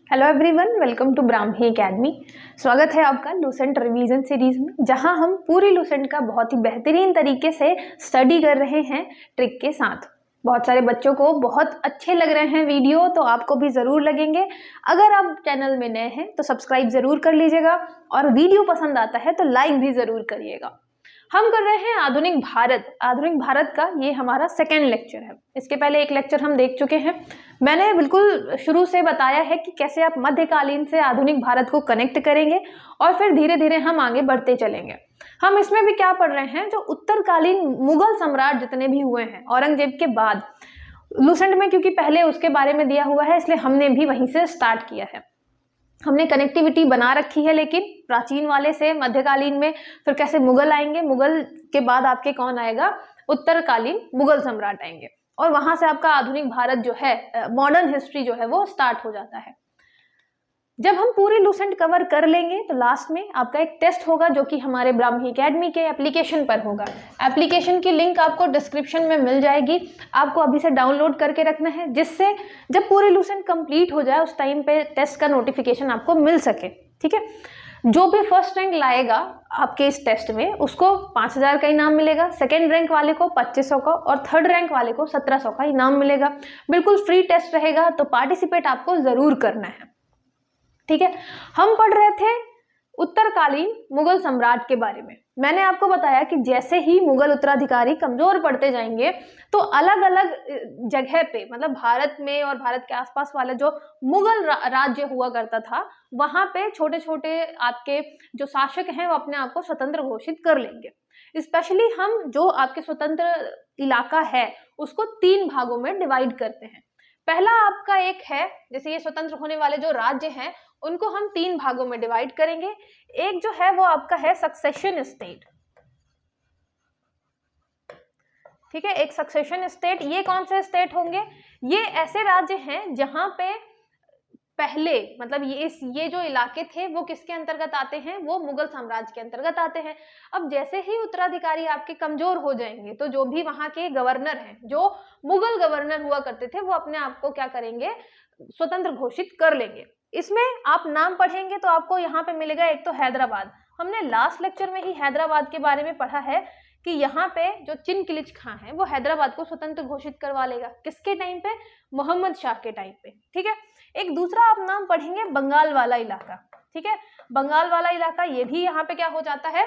Hello everyone, welcome to Brahmi academy. स्वागत है आपका लूसेंट रिवीजन सीरीज में, जहां हम पूरी लूसेंट का बहुत ही बेहतरीन तरीके से स्टडी कर रहे हैं ट्रिक के साथ। बहुत सारे बच्चों को बहुत अच्छे लग रहे हैं वीडियो, तो आपको भी ज़रूर लगेंगे। अगर आप चैनल में नए हैं तो सब्सक्राइब ज़रूर कर लीजिएगा और वीडियो पसंद आता है तो लाइक भी ज़रूर करिएगा। हम कर रहे हैं आधुनिक भारत का ये हमारा सेकेंड लेक्चर है। इसके पहले एक लेक्चर हम देख चुके हैं। मैंने बिल्कुल शुरू से बताया है कि कैसे आप मध्यकालीन से आधुनिक भारत को कनेक्ट करेंगे और फिर धीरे धीरे हम आगे बढ़ते चलेंगे। हम इसमें भी क्या पढ़ रहे हैं, जो उत्तरकालीन मुगल सम्राट जितने भी हुए हैं औरंगजेब के बाद। लूसेंट में क्योंकि पहले उसके बारे में दिया हुआ है, इसलिए हमने भी वहीं से स्टार्ट किया है। हमने कनेक्टिविटी बना रखी है, लेकिन प्राचीन वाले से मध्यकालीन में फिर कैसे मुगल आएंगे, मुगल के बाद आपके कौन आएगा, उत्तरकालीन मुगल सम्राट आएंगे, और वहां से आपका आधुनिक भारत जो है, मॉडर्न हिस्ट्री जो है वो स्टार्ट हो जाता है। जब हम पूरी लूसेंट कवर कर लेंगे तो लास्ट में आपका एक टेस्ट होगा, जो कि हमारे ब्राह्मी एकेडमी के एप्लीकेशन पर होगा। एप्लीकेशन की लिंक आपको डिस्क्रिप्शन में मिल जाएगी। आपको अभी से डाउनलोड करके रखना है, जिससे जब पूरी लूसेंट कंप्लीट हो जाए उस टाइम पे टेस्ट का नोटिफिकेशन आपको मिल सके। ठीक है, जो भी फर्स्ट रैंक लाएगा आपके इस टेस्ट में, उसको 5000 का इनाम मिलेगा। सेकेंड रैंक वाले को 2500 का और थर्ड रैंक वाले को 1700 का इनाम मिलेगा। बिल्कुल फ्री टेस्ट रहेगा, तो पार्टिसिपेट आपको जरूर करना है। ठीक है, हम पढ़ रहे थे उत्तरकालीन मुगल सम्राट के बारे में। मैंने आपको बताया कि जैसे ही मुगल उत्तराधिकारी कमजोर पड़ते जाएंगे तो अलग अलग जगह पे, मतलब भारत में और भारत के आसपास वाले जो मुगल राज्य हुआ करता था, वहां पे छोटे छोटे आपके जो शासक हैं वो अपने आप को स्वतंत्र घोषित कर लेंगे। स्पेशली हम जो आपके स्वतंत्र इलाका है उसको 3 भागों में डिवाइड करते हैं। पहला आपका एक है, जैसे ये स्वतंत्र होने वाले जो राज्य हैं उनको हम 3 भागों में डिवाइड करेंगे। एक जो है वो आपका है सक्सेशन स्टेट। ठीक है, एक सक्सेशन स्टेट। ये कौन से स्टेट होंगे? ये ऐसे राज्य हैं जहां पे पहले, मतलब ये जो इलाके थे वो किसके अंतर्गत आते हैं, वो मुगल साम्राज्य के अंतर्गत आते हैं। अब जैसे ही उत्तराधिकारी आपके कमजोर हो जाएंगे तो जो भी वहां के गवर्नर हैं, जो मुगल गवर्नर हुआ करते थे, वो अपने आप को क्या करेंगे, स्वतंत्र घोषित कर लेंगे। इसमें आप नाम पढ़ेंगे तो आपको यहाँ पे मिलेगा एक तो हैदराबाद। हमने लास्ट लेक्चर में ही हैदराबाद के बारे में पढ़ा है कि यहाँ पे जो चिनकिलिच खां है वो हैदराबाद को स्वतंत्र घोषित करवा लेगा। किसके टाइम पे? मोहम्मद शाह के टाइम पे। ठीक है, एक दूसरा आप नाम पढ़ेंगे बंगाल वाला इलाका। ठीक है, बंगाल वाला इलाका, ये भी यहाँ पे क्या हो जाता है,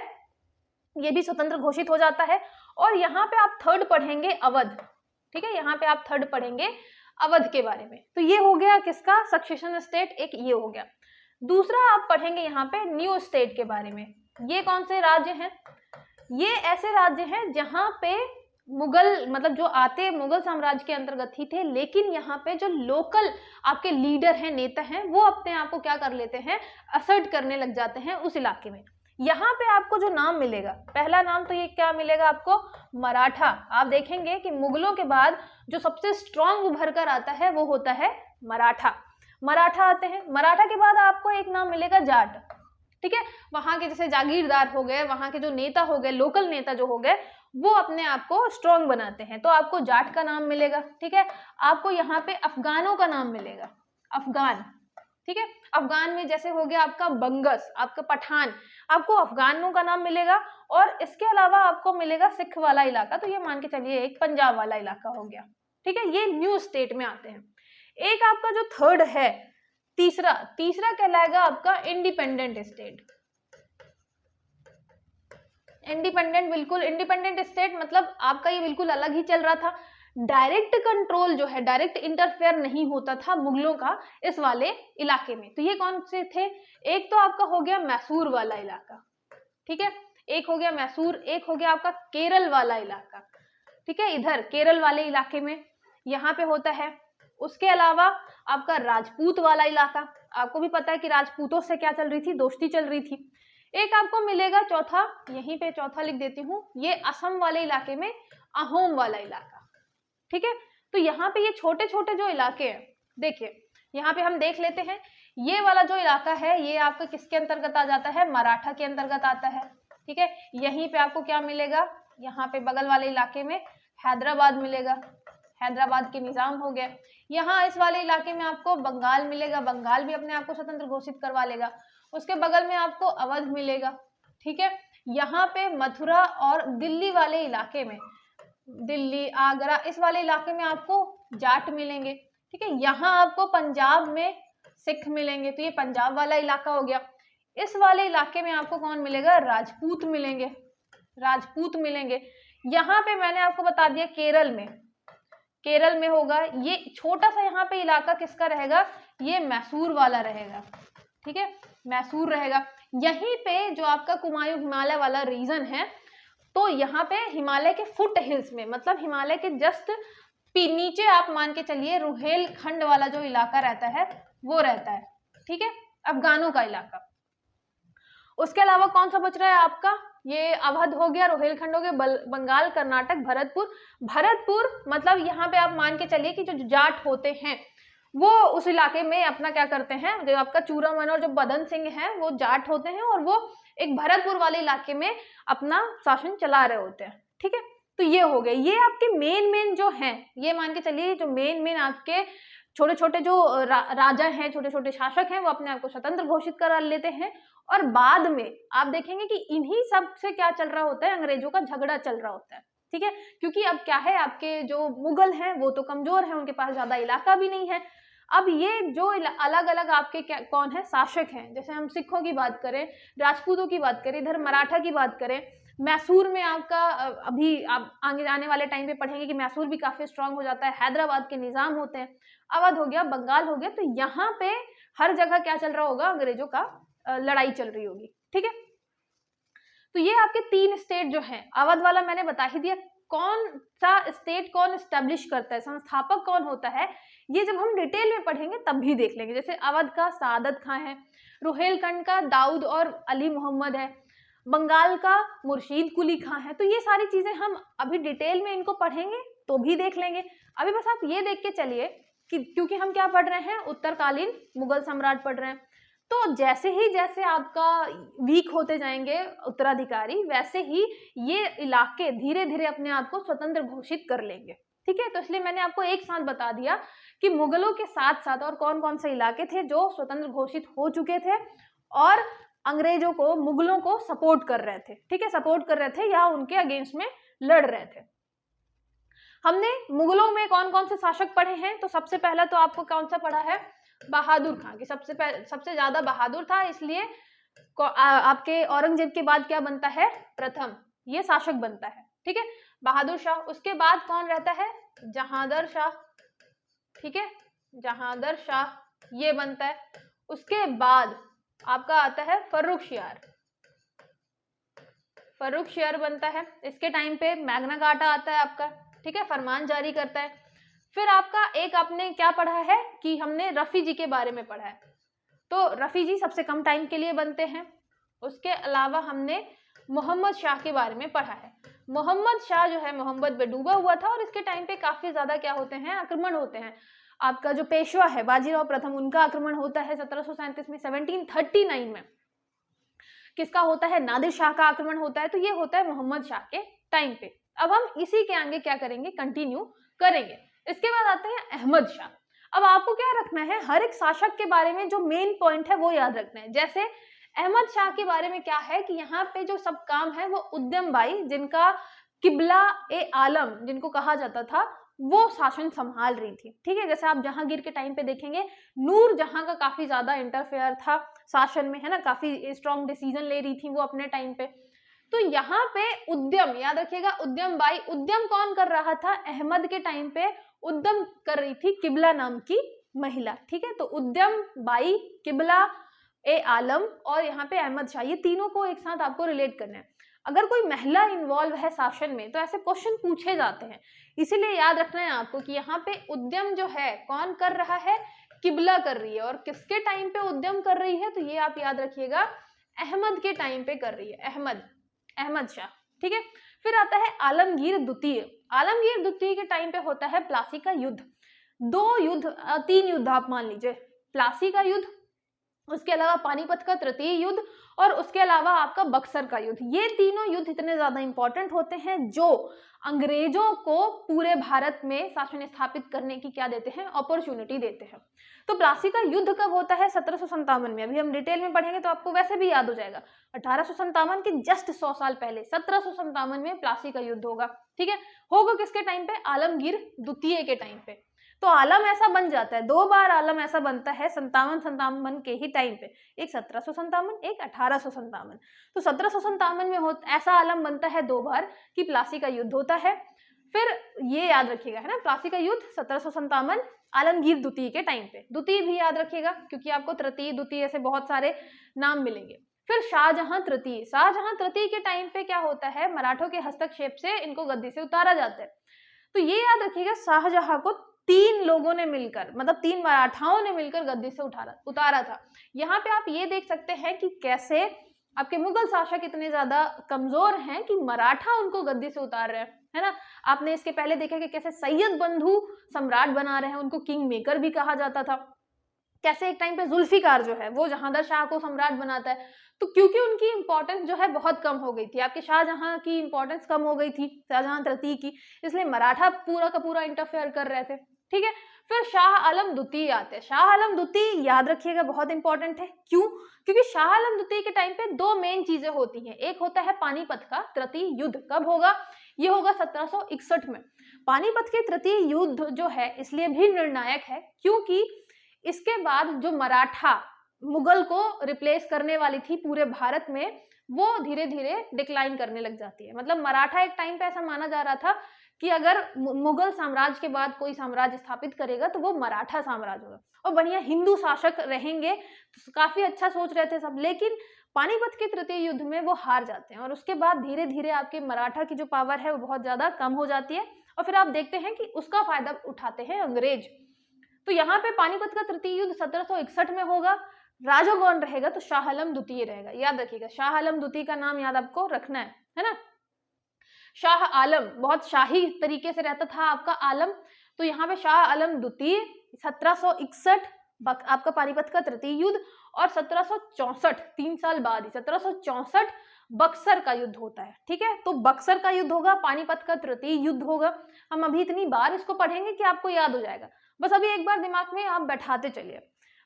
ये भी स्वतंत्र घोषित हो जाता है। और यहाँ पे आप थर्ड पढ़ेंगे अवध। ठीक है, यहाँ पे आप थर्ड पढ़ेंगे अवध के बारे में। तो ये हो गया किसका, सक्सेशन स्टेट, एक ये हो गया। दूसरा आप पढ़ेंगे यहाँ पे न्यू स्टेट के बारे में। ये कौन से राज्य हैं? ये ऐसे राज्य हैं जहां पे मुगल, मतलब जो आते मुगल साम्राज्य के अंतर्गत ही थे, लेकिन यहाँ पे जो लोकल आपके लीडर हैं, नेता हैं, वो अपने आप को क्या कर लेते हैं, असर्ट करने लग जाते हैं उस इलाके में। यहाँ पे आपको जो नाम मिलेगा, पहला नाम तो ये क्या मिलेगा आपको, मराठा। आप देखेंगे कि मुगलों के बाद जो सबसे स्ट्रांग उभर कर आता है वो होता है मराठा। मराठा आते हैं। मराठा के बाद आपको एक नाम मिलेगा जाट। ठीक है, वहां के जैसे जागीरदार हो गए, वहां के जो नेता हो गए, लोकल नेता जो हो गए, वो अपने आप को स्ट्रांग बनाते हैं, तो आपको जाट का नाम मिलेगा। ठीक है, आपको यहाँ पे अफगानों का नाम मिलेगा, अफगान। ठीक है, अफगान में जैसे हो गया आपका बंगस, आपका पठान, आपको अफगानों का नाम मिलेगा। और इसके अलावा आपको मिलेगा सिख वाला इलाका, तो ये मान के चलिए एक पंजाब वाला इलाका हो गया। ठीक है, ये न्यू स्टेट में आते हैं। एक आपका जो थर्ड है, तीसरा कहलाएगा आपका इंडिपेंडेंट स्टेट। इंडिपेंडेंट, बिल्कुल इंडिपेंडेंट स्टेट, मतलब आपका ये बिल्कुल अलग ही चल रहा था। डायरेक्ट कंट्रोल जो है, डायरेक्ट इंटरफेयर नहीं होता था मुगलों का इस वाले इलाके में। तो ये कौन से थे? एक तो आपका हो गया मैसूर वाला इलाका। ठीक है, एक हो गया मैसूर, एक हो गया आपका केरल वाला इलाका। ठीक है, इधर केरल वाले इलाके में यहाँ पे होता है। उसके अलावा आपका राजपूत वाला इलाका, आपको भी पता है कि राजपूतों से क्या चल रही थी, दोस्ती चल रही थी। एक आपको मिलेगा चौथा, यहीं पे चौथा लिख देती हूँ, ये असम वाले इलाके में अहोम वाला इलाका। ठीक है, तो यहाँ पे ये छोटे छोटे जो इलाके हैं, देखिए यहाँ पे हम देख लेते हैं। ये वाला जो इलाका है ये आपका किसके अंतर्गत आ जाता है, मराठा के अंतर्गत आता है। ठीक है, यहीं पे आपको क्या मिलेगा, यहाँ पे बगल वाले इलाके में हैदराबाद मिलेगा। हैदराबाद के निजाम हो गए। यहाँ इस वाले इलाके में आपको बंगाल मिलेगा, बंगाल भी अपने आप को स्वतंत्र घोषित करवा लेगा। उसके बगल में आपको अवध मिलेगा, ठीक है। यहाँ पे मथुरा और दिल्ली वाले इलाके में, दिल्ली, आगरा, इस वाले इलाके में आपको जाट मिलेंगे, ठीक है। यहाँ आपको पंजाब में सिख मिलेंगे, तो ये पंजाब वाला इलाका हो गया। इस वाले इलाके में आपको कौन मिलेगा, राजपूत मिलेंगे, राजपूत मिलेंगे। यहाँ पे मैंने आपको बता दिया केरल में होगा। ये छोटा सा यहाँ पे इलाका किसका रहेगा, ये मैसूर वाला रहेगा, ठीक है, मैसूर रहेगा। यहीं पे जो आपका कुमायूं हिमालय वाला रीजन है, तो यहाँ पे हिमालय के फुट हिल्स में, मतलब हिमालय के जस्ट नीचे आप मान के चलिए रुहेलखंड वाला जो इलाका रहता है वो रहता है, ठीक है, अफगानों का इलाका। उसके अलावा कौन सा बच रहा है आपका, ये अवध हो गया, रोहेलखंड हो गया, बंगाल, कर्नाटक, भरतपुर मतलब यहाँ पे आप मान के चलिए कि जो जाट होते हैं वो उस इलाके में अपना क्या करते हैं, जो आपका चूड़ामन और जो बदन सिंह है वो जाट होते हैं और वो एक भरतपुर वाले इलाके में अपना शासन चला रहे होते हैं, ठीक है। तो ये हो गए, ये आपके मेन जो हैं, ये मान के चलिए जो मेन आपके छोटे छोटे जो राजा हैं, छोटे छोटे शासक हैं, वो अपने आप को स्वतंत्र घोषित करा लेते हैं। और बाद में आप देखेंगे कि इन्हीं सब से क्या चल रहा होता है, अंग्रेजों का झगड़ा चल रहा होता है, ठीक है। क्योंकि अब क्या है, आपके जो मुगल हैं वो तो कमजोर हैं, उनके पास ज्यादा इलाका भी नहीं है। अब ये जो अलग अलग आपके कौन है शासक हैं, जैसे हम सिखों की बात करें, राजपूतों की बात करें, इधर मराठा की बात करें, मैसूर में आपका अभी आप आगे आने वाले टाइम पे पढ़ेंगे कि मैसूर भी काफी स्ट्रांग हो जाता है, हैदराबाद के निजाम होते हैं, अवध हो गया, बंगाल हो गया। तो यहाँ पे हर जगह क्या चल रहा होगा, अंग्रेजों का लड़ाई चल रही होगी, ठीक है। तो ये आपके 3 स्टेट जो हैं, अवध वाला मैंने बता ही दिया, कौन सा स्टेट कौन एस्टेब्लिश करता है, संस्थापक कौन होता है, ये जब हम डिटेल में पढ़ेंगे तब भी देख लेंगे। जैसे अवध का सादत खां है, रुहेलखंड का दाऊद और अली मोहम्मद है, बंगाल का मुर्शीद कुली खां है। तो ये सारी चीजें हम अभी डिटेल में इनको पढ़ेंगे तो भी देख लेंगे। अभी बस आप ये देख के चलिए कि क्योंकि हम क्या पढ़ रहे हैं, उत्तरकालीन मुगल सम्राट पढ़ रहे हैं, तो जैसे आपका वीक होते जाएंगे उत्तराधिकारी, वैसे ही ये इलाके धीरे धीरे अपने आप को स्वतंत्र घोषित कर लेंगे, ठीक है। तो इसलिए मैंने आपको एक साथ बता दिया कि मुगलों के साथ साथ और कौन कौन से इलाके थे जो स्वतंत्र घोषित हो चुके थे और अंग्रेजों को, मुगलों को सपोर्ट कर रहे थे, ठीक है, सपोर्ट कर रहे थे या उनके अगेंस्ट में लड़ रहे थे। हमने मुगलों में कौन कौन से शासक पढ़े हैं, तो सबसे पहला तो आपको कौन सा पढ़ा है, बहादुर खां की, सबसे ज्यादा बहादुर था, इसलिए आपके औरंगजेब के बाद क्या बनता है, प्रथम ये शासक बनता है, ठीक है, बहादुर शाह। उसके बाद कौन रहता है, जहांदर शाह, ठीक है, जहांदर शाह ये बनता है। उसके बाद आपका आता है फर्रुख शियार बनता है। इसके टाइम पे मैग्ना कार्टा आता है आपका, ठीक है, फरमान जारी करता है। फिर आपका एक आपने क्या पढ़ा है कि हमने रफी जी के बारे में पढ़ा है, तो रफी जी सबसे कम टाइम के लिए बनते हैं। उसके अलावा हमने मोहम्मद शाह के बारे में पढ़ा है। मोहम्मद शाह जो है मोहम्मद में डूबा हुआ था और इसके टाइम पे काफी ज्यादा क्या होते हैं, आक्रमण होते हैं। आपका जो पेशवा है बाजीराव प्रथम, उनका आक्रमण होता है 1737 में। 1739 में किसका होता है, नादिर शाह का आक्रमण होता है। तो ये होता है मोहम्मद शाह के टाइम पे। अब हम इसी के आगे क्या करेंगे, कंटिन्यू करेंगे। इसके बाद आते हैं अहमद शाह। अब आपको क्या रखना है, हर एक शासक के बारे में जो मेन पॉइंट है वो याद रखना है। जैसे अहमद शाह के बारे में क्या है कि यहाँ पे जो सब काम है वो उद्यम बाई, जिनका किबला ए आलम जिनको कहा जाता था, वो शासन संभाल रही थी, ठीक है। जैसे आप जहांगीर के टाइम पे देखेंगे, नूर जहां का काफी ज्यादा इंटरफेयर था शासन में, है ना, काफी स्ट्रॉन्ग डिसीजन ले रही थी वो अपने टाइम पे। तो यहाँ पे उद्यम याद रखिएगा, उद्यम बाई। उद्यम कौन कर रहा था, अहमद के टाइम पे उद्यम कर रही थी किबला नाम की महिला, ठीक है। तो उद्यम बाई, किबला ए आलम और यहाँ पे अहमद शाह, ये तीनों को एक साथ आपको रिलेट करना है। अगर कोई महिला इन्वॉल्व है शासन में तो ऐसे क्वेश्चन पूछे जाते हैं, इसीलिए याद रखना है आपको कि यहाँ पे उद्यम जो है कौन कर रहा है, किबला कर रही है। और किसके टाइम पे उद्यम कर रही है, तो ये आप याद रखिएगा, अहमद के टाइम पे कर रही है, अहमद शाह, ठीक है। फिर आता है आलमगीर द्वितीय। आलमगीर द्वितीय के टाइम पे होता है प्लासी का युद्ध। 2 युद्ध, 3 युद्ध आप मान लीजिए, प्लासी का युद्ध, उसके अलावा पानीपत का तृतीय युद्ध और उसके अलावा आपका बक्सर का युद्ध। ये तीनों युद्ध इतने ज्यादा इंपॉर्टेंट होते हैं जो अंग्रेजों को पूरे भारत में शासन स्थापित करने की क्या देते हैं, अपॉर्चुनिटी देते हैं। तो प्लासी का युद्ध कब होता है, 1757 में। अभी हम डिटेल में पढ़ेंगे तो आपको वैसे भी याद हो जाएगा। 1857 के जस्ट 100 साल पहले 1757 में प्लासी का युद्ध होगा। ठीक है, होगा किसके टाइम पे, आलमगीर द्वितीय के टाइम पे। तो आलम ऐसा बन जाता है, 2 बार आलम ऐसा बनता है 57 के ही टाइम पे, एक 1757, एक 1857। तो 1757 में ऐसा आलम बनता है 2 बार कि प्लासी का युद्ध होता है। फिर ये याद रखिएगा, है ना, प्लासी का युद्ध 1757 आलमगीर द्वितीय के टाइम पे। द्वितीय भी याद रखिएगा क्योंकि आपको तृतीय द्वितीय ऐसे बहुत सारे नाम मिलेंगे। फिर शाहजहां तृतीय, शाहजहां तृतीय के टाइम पे क्या होता है, मराठों के हस्तक्षेप से इनको गद्दी से उतारा जाता है। तो ये याद रखिएगा, शाहजहां को 3 लोगों ने मिलकर, मतलब 3 मराठाओं ने मिलकर गद्दी से उतारा था। यहाँ पे आप ये देख सकते हैं कि कैसे आपके मुगल शासक इतने ज्यादा कमजोर हैं कि मराठा उनको गद्दी से उतार रहे हैं, है ना। आपने इसके पहले देखा कि कैसे सैयद बंधु सम्राट बना रहे हैं, उनको किंग मेकर भी कहा जाता था। कैसे एक टाइम पे जुल्फिकार जो है वो जहांगीर शाह को सम्राट बनाता है। तो क्योंकि उनकी इंपॉर्टेंस जो है बहुत कम हो गई थी, आपके शाहजहां की इंपॉर्टेंस कम हो गई थी, शाहजहां तृतीय की, इसलिए मराठा पूरा का पूरा इंटरफेयर कर रहे थे। ठीक है, फिर शाह आलम द्वितीय आते हैं। शाह आलम द्वितीय याद रखिएगा बहुत इंपॉर्टेंट है। क्यों? क्योंकि शाह आलम द्वितीय के टाइम पे 2 मेन चीजें होती हैं। एक होता है पानीपत का तृतीय युद्ध। कब होगा? ये होगा 1761 में। पानीपत के तृतीय युद्ध जो है इसलिए भी निर्णायक है क्योंकि इसके बाद जो मराठा मुगल को रिप्लेस करने वाली थी पूरे भारत में, वो धीरे धीरे डिक्लाइन करने लग जाती है। मतलब मराठा एक टाइम पे ऐसा माना जा रहा था कि अगर मुगल साम्राज्य के बाद कोई साम्राज्य स्थापित करेगा तो वो मराठा साम्राज्य होगा और बढ़िया हिंदू शासक रहेंगे। तो काफी अच्छा सोच रहे थे सब, लेकिन पानीपत के तृतीय युद्ध में वो हार जाते हैं और उसके बाद धीरे धीरे आपके मराठा की जो पावर है वो बहुत ज्यादा कम हो जाती है और फिर आप देखते हैं कि उसका फायदा उठाते हैं अंग्रेज। तो यहाँ पे पानीपत का तृतीय युद्ध 1761 में होगा। राजा कौन रहेगा? तो शाह आलम द्वितीय रहेगा। याद रखिएगा, शाह आलम द्वितीय का नाम याद आपको रखना है ना। शाह आलम बहुत शाही तरीके से रहता था आपका आलम। तो यहाँ पे शाह आलम द्वितीय 1761 आपका पानीपत का तृतीय युद्ध और 1764 3 साल बाद ही 1764 बक्सर का युद्ध होता है। ठीक है, तो बक्सर का युद्ध होगा, पानीपत का तृतीय युद्ध होगा। हम अभी इतनी बार इसको पढ़ेंगे कि आपको याद हो जाएगा। बस अभी एक बार दिमाग में आप बैठाते चलिए।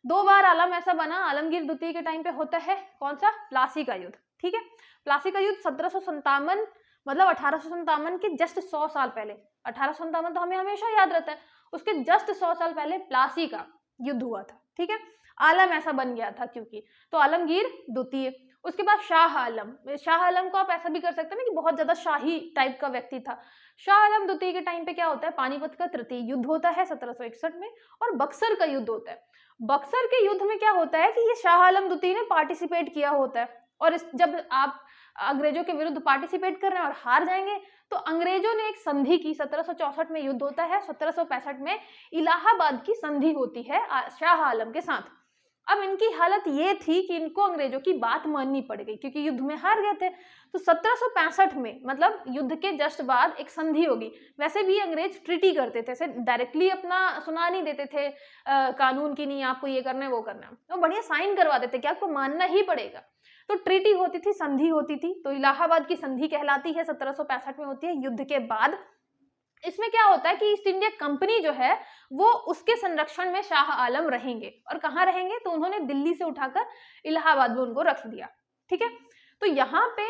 2 बार आलम ऐसा बना, आलमगीर द्वितीय के टाइम पे होता है कौन सा? प्लासी का युद्ध। ठीक है, प्लासी का युद्ध 1757 मतलब 1857 के जस्ट 100 साल पहले, 1857 तो हमें हमेशा याद रहता है, उसके जस्ट 100 साल पहले प्लासी का युद्ध हुआ था। ठीक है, आलम ऐसा बन गया था क्योंकि, तो आलमगीर द्वितीय। उसके बाद शाह आलम, शाह आलम को आप ऐसा भी कर सकते हैं ना कि बहुत ज्यादा शाही टाइप का व्यक्ति था। शाह आलम द्वितीय के टाइम पे क्या होता है? पानीपत का तृतीय युद्ध होता है 1761 में और बक्सर का युद्ध होता है। बक्सर के युद्ध में क्या होता है कि ये शाह आलम द्वितीय ने पार्टिसिपेट किया होता है और जब आप अंग्रेजों के विरुद्ध पार्टिसिपेट कर रहे हैं और हार जाएंगे तो अंग्रेजों ने एक संधि की, 1764 में युद्ध होता है, 1765 में इलाहाबाद की संधि होती है शाह आलम के साथ। अब इनकी हालत ये थी कि इनको अंग्रेजों की बात माननी पड़ गई क्योंकि युद्ध में हार गए थे। तो 1765 में मतलब युद्ध के जस्ट बाद एक संधि होगी। वैसे भी अंग्रेज ट्रीटी करते थे, ऐसे डायरेक्टली अपना सुना नहीं देते थे कानून की, नहीं आपको ये करना है वो करना है, तो बढ़िया साइन करवा देते कि आपको मानना ही पड़ेगा। तो ट्रीटी होती थी, संधि होती थी। तो इलाहाबाद की संधि कहलाती है, 1765 में होती है युद्ध के बाद। इसमें क्या होता है कि ईस्ट इंडिया कंपनी जो है वो उसके संरक्षण में शाह आलम रहेंगे। और कहाँ रहेंगे? तो उन्होंने दिल्ली से उठाकर इलाहाबाद में उनको रख दिया। ठीक है, तो यहाँ पे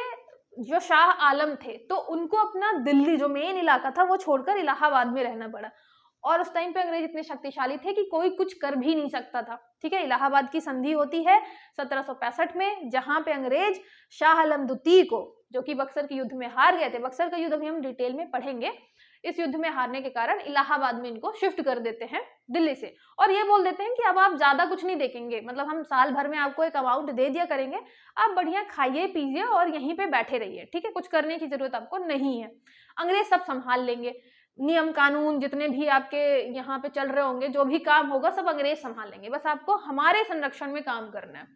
जो शाह आलम थे तो उनको अपना दिल्ली जो मेन इलाका था वो छोड़कर इलाहाबाद में रहना पड़ा। और उस टाइम पे अंग्रेज इतने शक्तिशाली थे कि कोई कुछ कर भी नहीं सकता था। ठीक है, इलाहाबाद की संधि होती है 1765 में, जहां पे अंग्रेज शाह आलम द्वितीय को, जो कि बक्सर के युद्ध में हार गए थे, बक्सर का युद्ध अभी हम डिटेल में पढ़ेंगे, इस युद्ध में हारने के कारण इलाहाबाद में इनको शिफ्ट कर देते हैं दिल्ली से और ये बोल देते हैं कि अब आप ज्यादा कुछ नहीं देखेंगे, मतलब हम साल भर में आपको एक अमाउंट दे दिया करेंगे, आप बढ़िया खाइए पीजिए और यहीं पे बैठे रहिए। ठीक है, कुछ करने की जरूरत आपको नहीं है, अंग्रेज सब संभाल लेंगे, नियम कानून जितने भी आपके यहाँ पे चल रहे होंगे, जो भी काम होगा सब अंग्रेज संभाल लेंगे, बस आपको हमारे संरक्षण में काम करना है।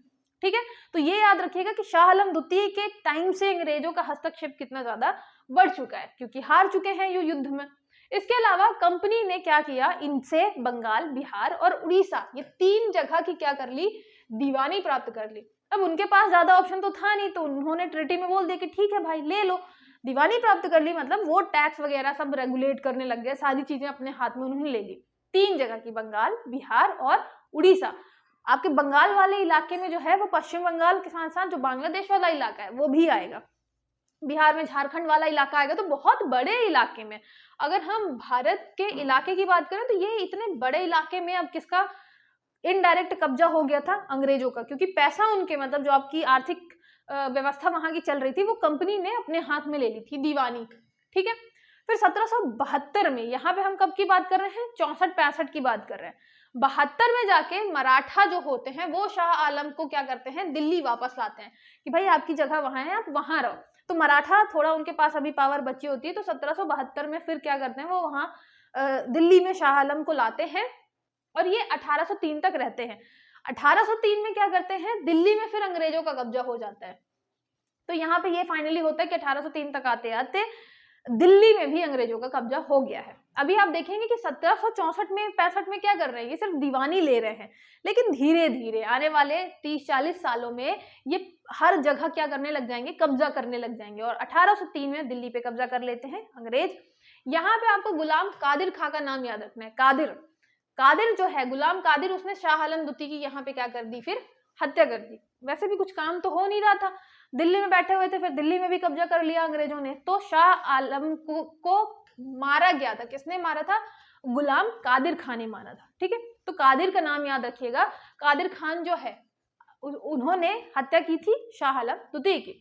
ठीक है, तो ये याद रखिएगा कि शाह आलम द्वितीय के टाइम से अंग्रेजों का हस्तक्षेप कितना ज्यादा बढ़ चुका है क्योंकि हार चुके हैं ये युद्ध में। इसके अलावा कंपनी ने क्या किया, इनसे बंगाल, बिहार और उड़ीसा ये 3 जगह की क्या कर ली, दीवानी प्राप्त कर ली। अब उनके पास ज्यादा ऑप्शन तो था नहीं, तो उन्होंने ट्रिटी में बोल दिया कि ठीक है भाई ले लो। दीवानी प्राप्त कर ली मतलब वो टैक्स वगैरह सब रेगुलेट करने लग गए, सारी चीजें अपने हाथ में उन्होंने ले ली। 3 जगह की, बंगाल, बिहार और उड़ीसा। आपके बंगाल वाले इलाके में जो है वो पश्चिम बंगाल के साथ साथ जो बांग्लादेश वाला इलाका है वो भी आएगा, बिहार में झारखंड वाला इलाका आएगा। तो बहुत बड़े इलाके में, अगर हम भारत के इलाके की बात करें तो ये इतने बड़े इलाके में अब किसका इनडायरेक्ट कब्जा हो गया था, अंग्रेजों का, क्योंकि पैसा उनके मतलब जो आपकी आर्थिक व्यवस्था वहां की चल रही थी वो कंपनी ने अपने हाथ में ले ली थी, दीवानी। ठीक है, फिर 1772 में, यहाँ पे हम कब की बात कर रहे हैं, 64-65 की बात कर रहे हैं। 72 में जाके मराठा जो होते हैं वो शाह आलम को क्या करते हैं, दिल्ली वापस लाते हैं कि भाई आपकी जगह वहां है, आप वहां रहो। तो मराठा थोड़ा उनके पास अभी पावर बची होती है, तो 1772 में फिर क्या करते हैं, वो वहां दिल्ली में शाह आलम को लाते हैं और ये 1803 तक रहते हैं। 1803 में क्या करते हैं, दिल्ली में फिर अंग्रेजों का कब्जा हो जाता है। तो यहाँ पे ये फाइनली होता है कि 1803 तक आते आते दिल्ली में भी अंग्रेजों का कब्जा हो गया है। अभी आप देखेंगे कि 1764 में 65 में क्या कर रहे हैं, ये सिर्फ दीवानी ले रहे हैं, लेकिन धीरे धीरे आने वाले 30-40 सालों में ये हर जगह क्या करने लग जाएंगे, कब्जा करने लग जाएंगे। और 1803 में दिल्ली पे कब्जा कर लेते हैं अंग्रेज। यहाँ पे आपको गुलाम कादिर खां का नाम याद रखना है। कादिर जो है, गुलाम कादिर, उसने शाह आलम द्वितीय की यहाँ पे क्या कर दी, फिर हत्या कर दी। वैसे भी कुछ काम तो हो नहीं रहा था, दिल्ली में बैठे हुए थे, फिर दिल्ली में भी कब्जा कर लिया अंग्रेजों ने। तो शाह आलम को मारा गया था। किसने मारा था, गुलाम कादिर खान ने मारा था। ठीक है, तो कादिर का नाम याद रखिएगा। कादिर खान जो है उन्होंने हत्या की थी शाह आलम द्वितीय की।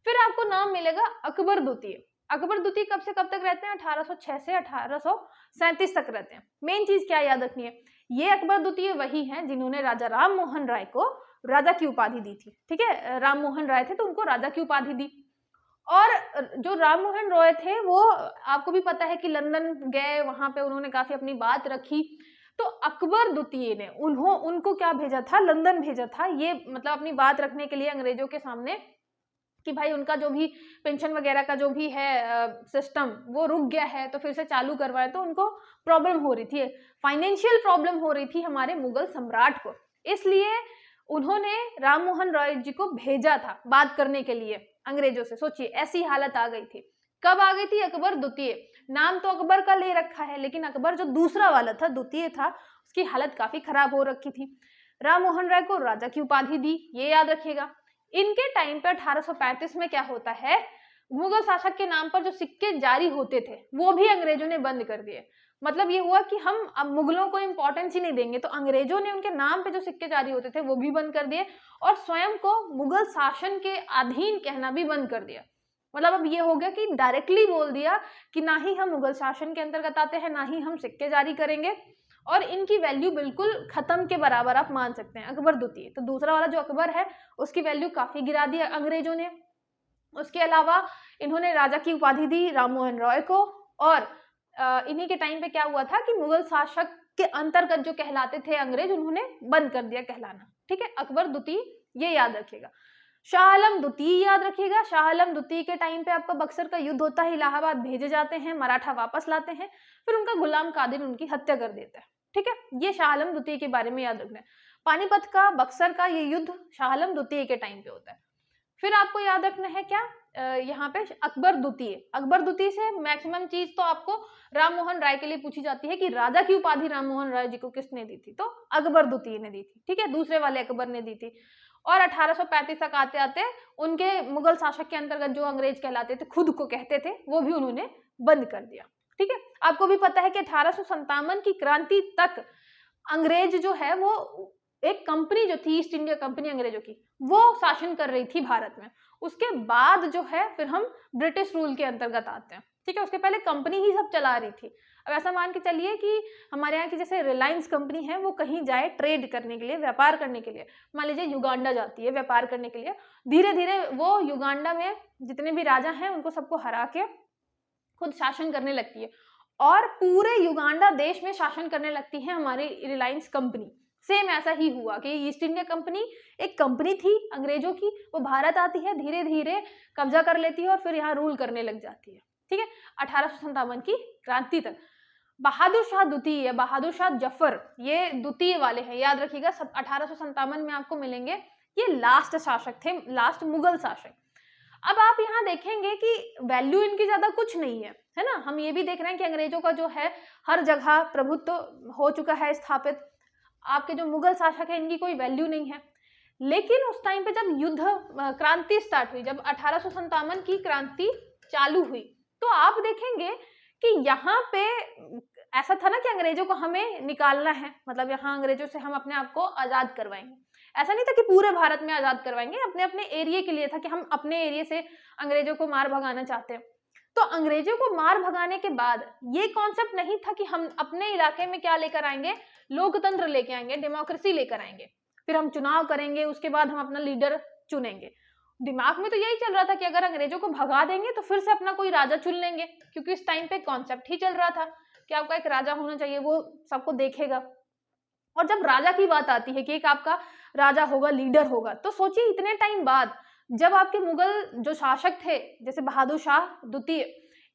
फिर आपको नाम मिलेगा अकबर द्वितीय। अकबर द्वितीय कब से कब तक रहते हैं, 1806 से 1837 तक रहते हैं। मेन चीज क्या याद रखनी है, ये अकबर द्वितीय वही हैं जिन्होंने राजा राम मोहन राय को राजा की उपाधि दी थी। ठीक है, राम मोहन राय थे तो उनको राजा की उपाधि दी। और जो राम मोहन रॉय थे वो आपको भी पता है कि लंदन गए, वहां पे उन्होंने काफी अपनी बात रखी। तो अकबर द्वितीय ने उनको क्या भेजा था, लंदन भेजा था, ये मतलब अपनी बात रखने के लिए अंग्रेजों के सामने कि भाई उनका जो भी पेंशन वगैरह का जो भी है सिस्टम वो रुक गया है, तो फिर से चालू करवाए। तो उनको प्रॉब्लम हो रही थी, फाइनेंशियल प्रॉब्लम हो रही थी हमारे मुगल सम्राट को, इसलिए उन्होंने राम मोहन रॉय जी को भेजा था बात करने के लिए अंग्रेजों से। सोचिए ऐसी हालत आ गई थी। कब आ गई थी, अकबर द्वितीय। नाम तो अकबर का ले रखा है, लेकिन अकबर जो दूसरा वाला था, द्वितीय था, उसकी हालत काफी खराब हो रखी थी। राम मोहन राय को राजा की उपाधि दी, ये याद रखिएगा। इनके टाइम पे 1835 में क्या होता है, मुगल शासक के नाम पर जो सिक्के जारी होते थे वो भी अंग्रेजों ने बंद कर दिए। मतलब ये हुआ कि हम अब मुगलों को इंपॉर्टेंस ही नहीं देंगे, तो अंग्रेजों ने उनके नाम पे जो सिक्के जारी होते थे वो भी बंद कर दिए और स्वयं को मुगल शासन के अधीन कहना भी बंद कर दिया। मतलब अब ये हो गया कि डायरेक्टली बोल दिया कि ना ही हम मुगल शासन के अंतर्गत आते हैं, ना ही हम सिक्के जारी करेंगे, और इनकी वैल्यू बिल्कुल खत्म के बराबर आप मान सकते हैं। अकबर द्वितीय, तो दूसरा वाला जो अकबर है उसकी वैल्यू काफी गिरा दी अंग्रेजों ने। उसके अलावा इन्होंने राजा की उपाधि दी राम मोहन रॉय को, और इन्हीं के टाइम पे क्या हुआ था कि मुगल शासक के अंतर्गत जो कहलाते थे अंग्रेज, उन्होंने बंद कर दिया कहलाना। ठीक है, अकबर द्वितीय ये याद रखिएगा। शाह आलम द्वितीय याद रखिएगा। शाह आलम द्वितीय के टाइम पे आपका बक्सर का युद्ध होता है, इलाहाबाद भेजे जाते हैं, मराठा वापस लाते हैं, फिर उनका गुलाम कादिर उनकी हत्या कर देता है। ठीक है, ये शाह आलम द्वितीय के बारे में याद रखना है। पानीपत का, बक्सर का ये युद्ध शाह आलम द्वितीय के टाइम पे होता है। फिर आपको याद रखना है क्या, यहाँ पे अकबर द्वितीय। अकबर द्वितीय से मैक्सिमम चीज तो आपको राम मोहन राय के लिए पूछी जाती है कि राजा की उपाधि राम मोहन राय जी को किसने दी थी, तो अकबर द्वितीय ने दी थी। ठीक है, दूसरे वाले अकबर ने दी थी। और 1835 तक आते आते उनके मुगल शासक के अंतर्गत जो अंग्रेज कहलाते थे, खुद को कहते थे, वो भी उन्होंने बंद कर दिया। ठीक है, आपको भी पता है कि 1857 की क्रांति तक अंग्रेज जो है वो एक कंपनी जो थी, ईस्ट इंडिया कंपनी अंग्रेजों की, वो शासन कर रही थी भारत में। उसके बाद जो है फिर हम ब्रिटिश रूल के अंतर्गत आते हैं। ठीक है, उसके पहले कंपनी ही सब चला रही थी। अब ऐसा मान के चलिए कि हमारे यहाँ की जैसे रिलायंस कंपनी है, वो कहीं जाए ट्रेड करने के लिए, व्यापार करने के लिए, मान लीजिए युगांडा जाती है व्यापार करने के लिए, धीरे धीरे वो युगांडा में जितने भी राजा हैं उनको सबको हरा के खुद शासन करने लगती है और पूरे युगांडा देश में शासन करने लगती है हमारी रिलायंस कंपनी। सेम ऐसा ही हुआ कि ईस्ट इंडिया कंपनी एक कंपनी थी अंग्रेजों की, वो भारत आती है, धीरे धीरे कब्जा कर लेती है और फिर यहाँ रूल करने लग जाती है। ठीक है, 1857 की क्रांति तक। बहादुर शाह द्वितीय, बहादुर शाह जफर, ये द्वितीय वाले हैं, याद रखिएगा, 1857 में आपको मिलेंगे। ये लास्ट शासक थे, लास्ट मुगल शासक। अब आप यहाँ देखेंगे कि वैल्यू इनकी ज्यादा कुछ नहीं है ना। हम ये भी देख रहे हैं कि अंग्रेजों का जो है हर जगह प्रभुत्व हो चुका है स्थापित। आपके जो मुगल शासक है इनकी कोई वैल्यू नहीं है। लेकिन उस टाइम पे जब युद्ध क्रांति स्टार्ट हुई, जब 1857 की क्रांति चालू हुई, तो आप देखेंगे कि यहाँ पे ऐसा था ना कि अंग्रेजों को हमें निकालना है, मतलब यहाँ अंग्रेजों से हम अपने आप को आजाद करवाएंगे। ऐसा नहीं था कि पूरे भारत में आजाद करवाएंगे, अपने अपने एरिया के लिए था कि हम अपने एरिया से अंग्रेजों को मार भगाना चाहते हैं। तो अंग्रेजों को मार भगाने के बाद ये कॉन्सेप्ट नहीं था कि हम अपने इलाके में क्या लेकर आएंगे, लोकतंत्र लेके आएंगे, डेमोक्रेसी लेकर आएंगे, फिर हम चुनाव करेंगे, उसके बाद हम अपना लीडर चुनेंगे। दिमाग में तो यही चल रहा था कि अगर अंग्रेजों को भगा देंगे तो फिर से अपना कोई राजा चुन लेंगे, क्योंकि इस टाइम पे कॉन्सेप्ट ही चल रहा था कि आपका एक राजा होना चाहिए, वो सबको देखेगा। और जब राजा की बात आती है कि एक आपका राजा होगा, लीडर होगा, तो सोचिए इतने टाइम बाद जब आपके मुगल जो शासक थे जैसे बहादुर शाह द्वितीय,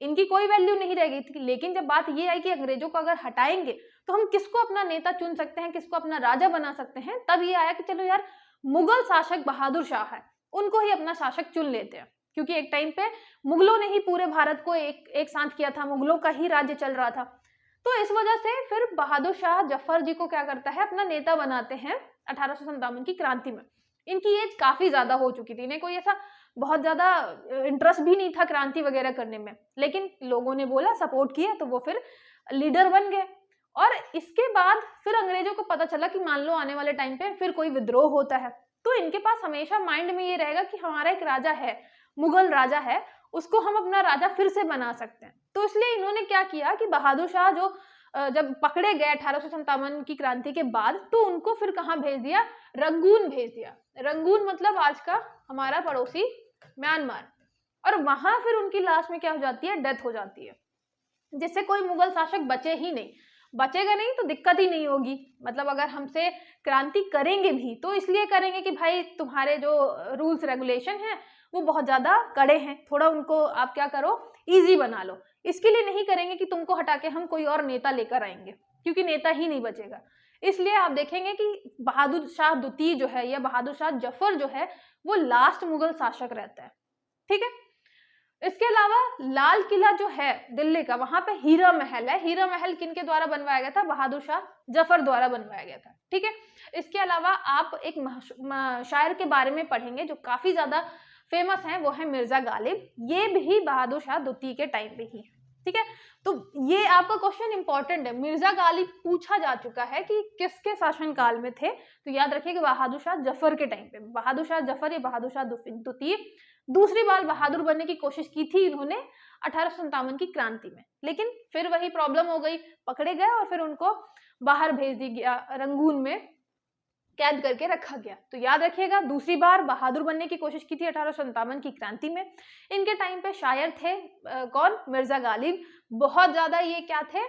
इनकी कोई वैल्यू नहीं रह गई थी। लेकिन जब बात ये आई कि अंग्रेजों को अगर हटाएंगे तो हम किसको अपना नेता चुन सकते हैं, किसको अपना राजा बना सकते हैं, तब ये आया कि चलो यार मुगल शासक बहादुर शाह है, उनको ही अपना शासक चुन लेते हैं। क्योंकि एक टाइम पे मुगलों ने ही पूरे भारत को एक साथ किया था, मुगलों का ही राज्य चल रहा था। तो इस वजह से फिर बहादुर शाह जफर जी को क्या करता है, अपना नेता बनाते हैं 1857 की क्रांति में। इनकी एज काफी ज्यादा हो चुकी थी, इन्हें कोई ऐसा बहुत ज्यादा इंटरेस्ट भी नहीं था क्रांति वगैरह करने में, लेकिन लोगों ने बोला, सपोर्ट किया, तो वो फिर लीडर बन गए। और इसके बाद फिर अंग्रेजों को पता चला कि मान लो आने वाले टाइम पे फिर कोई विद्रोह होता है, तो इनके पास हमेशा माइंड में ये रहेगा कि हमारा एक राजा है, मुगल राजा है, उसको हम अपना राजा फिर से बना सकते हैं। तो इसलिए इन्होंने क्या किया कि बहादुर शाह जो जब पकड़े गए 1857 की क्रांति के बाद, तो उनको फिर कहाँ भेज दिया, रंगून भेज दिया। रंगून मतलब आज का हमारा पड़ोसी म्यांमार। और वहां फिर उनकी लास्ट में क्या हो जाती है, डेथ हो जाती है, जिससे कोई मुगल शासक बचे ही नहीं। बचेगा नहीं तो दिक्कत ही नहीं होगी, मतलब अगर हमसे क्रांति करेंगे भी तो इसलिए करेंगे कि भाई तुम्हारे जो रूल्स रेगुलेशन हैं वो बहुत ज्यादा कड़े हैं, थोड़ा उनको आप क्या करो, इजी बना लो। इसके लिए नहीं करेंगे कि तुमको हटा के हम कोई और नेता लेकर आएंगे, क्योंकि नेता ही नहीं बचेगा। इसलिए आप देखेंगे कि बहादुर शाह द्वितीय जो है या बहादुर शाह जफर जो है वो लास्ट मुगल शासक रहता है। ठीक है, इसके अलावा लाल किला जो है दिल्ली का, वहां पे हीरा महल है। हीरा महल किनके द्वारा बनवाया गया था, बहादुर शाह जफर द्वारा बनवाया गया था। ठीक है, इसके अलावा आप एक शायर के बारे में पढ़ेंगे जो काफी ज्यादा फेमस है, वो है मिर्जा गालिब। ये भी बहादुर शाह द्वितीय के टाइम पे ही। ठीक है, तो ये आपका क्वेश्चन इंपॉर्टेंट है, मिर्जा गालिब पूछा जा चुका है कि किसके शासन काल में थे, तो याद रखिएगा बहादुर शाह जफर के टाइम पे। बहादुर शाह जफर या बहादुर शाह द्वितीय दूसरी बार बहादुर बनने की कोशिश की थी इन्होंने 1857 की क्रांति में, लेकिन फिर वही प्रॉब्लम हो गई, पकड़े गए और फिर उनको बाहर भेज दिया गया, रंगून में कैद करके रखा गया। तो याद रखिएगा दूसरी बार बहादुर बनने की कोशिश की थी 1857 की क्रांति में। इनके टाइम पे शायर थे कौन, मिर्जा गालिब। बहुत ज्यादा ये क्या थे,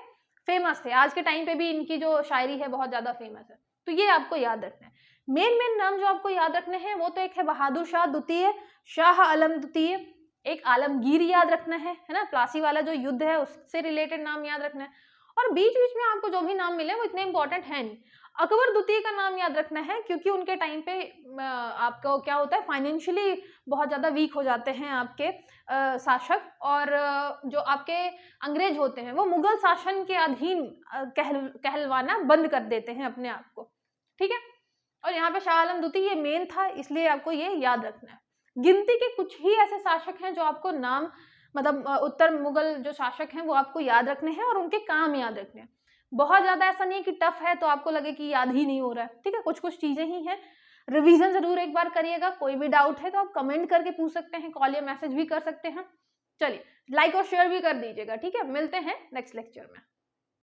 फेमस थे। आज के टाइम पे भी इनकी जो शायरी है बहुत ज्यादा फेमस है, तो ये आपको याद रखना है। मेन नाम जो आपको याद रखने हैं वो तो एक है बहादुर शाह द्वितीय, शाह आलम द्वितीय, एक आलमगीर याद रखना है ना, प्लासी वाला जो युद्ध है उससे रिलेटेड नाम याद रखना है। और बीच बीच में आपको जो भी नाम मिले वो इतने इंपॉर्टेंट है नहीं। अकबर द्वितीय का नाम याद रखना है, क्योंकि उनके टाइम पे आपका क्या होता है, फाइनेंशियली बहुत ज़्यादा वीक हो जाते हैं आपके शासक, और जो आपके अंग्रेज होते हैं वो मुगल शासन के अधीन कहलवाना बंद कर देते हैं अपने आप को। ठीक है, और यहाँ पे शाह आलम द्वितीय ये मेन था, इसलिए आपको ये याद रखना है। गिनती के कुछ ही ऐसे शासक हैं जो आपको नाम, मतलब उत्तर मुगल जो शासक हैं वो आपको याद रखने हैं और उनके काम याद रखने हैं। बहुत ज्यादा ऐसा नहीं कि टफ है तो आपको लगे कि याद ही नहीं हो रहा है। ठीक है, कुछ कुछ चीजें ही हैं, रिवीजन जरूर एक बार करिएगा। कोई भी डाउट है तो आप कमेंट करके पूछ सकते हैं, कॉल या मैसेज भी कर सकते हैं। चलिए लाइक और शेयर भी कर दीजिएगा। ठीक है, मिलते हैं नेक्स्ट लेक्चर में।